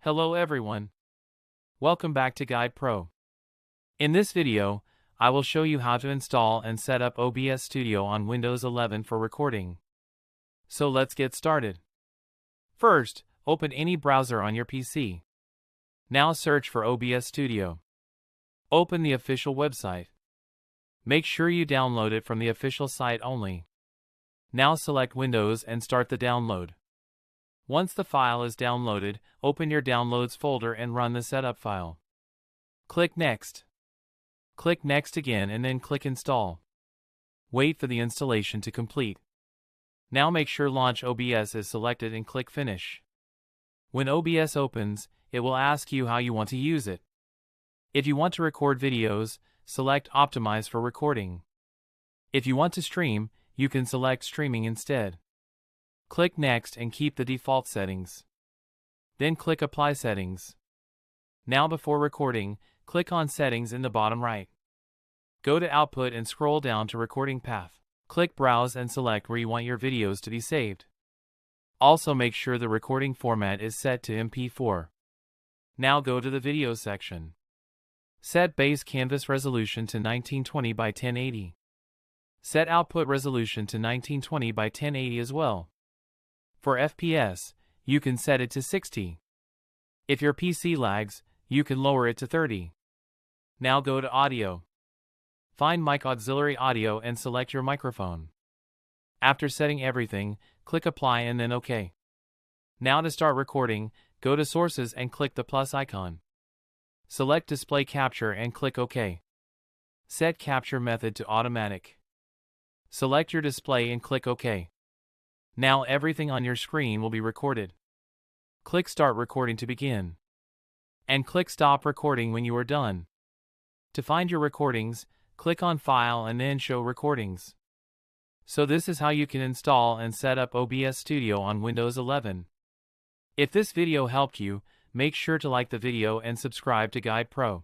Hello everyone. Welcome back to Guide Pro. In this video, I will show you how to install and set up OBS Studio on Windows 11 for recording. So let's get started. First, open any browser on your PC. Now search for OBS Studio. Open the official website. Make sure you download it from the official site only. Now select Windows and start the download. Once the file is downloaded, open your Downloads folder and run the setup file. Click Next. Click Next again and then click Install. Wait for the installation to complete. Now make sure Launch OBS is selected and click Finish. When OBS opens, it will ask you how you want to use it. If you want to record videos, select Optimize for recording. If you want to stream, you can select Streaming instead. Click Next and keep the default settings. Then click Apply Settings. Now before recording, click on Settings in the bottom right. Go to Output and scroll down to Recording Path. Click Browse and select where you want your videos to be saved. Also make sure the recording format is set to MP4. Now go to the Video section. Set base canvas resolution to 1920 by 1080. Set output resolution to 1920 by 1080 as well. For FPS, you can set it to 60. If your PC lags, you can lower it to 30. Now go to Audio. Find Mic Auxiliary Audio and select your microphone. After setting everything, click Apply and then OK. Now to start recording, go to Sources and click the plus icon. Select Display Capture and click OK. Set Capture Method to Automatic. Select your display and click OK. Now everything on your screen will be recorded. Click Start Recording to begin. And click Stop Recording when you are done. To find your recordings, click on File and then Show Recordings. So this is how you can install and set up OBS Studio on Windows 11. If this video helped you, make sure to like the video and subscribe to Guide Pro.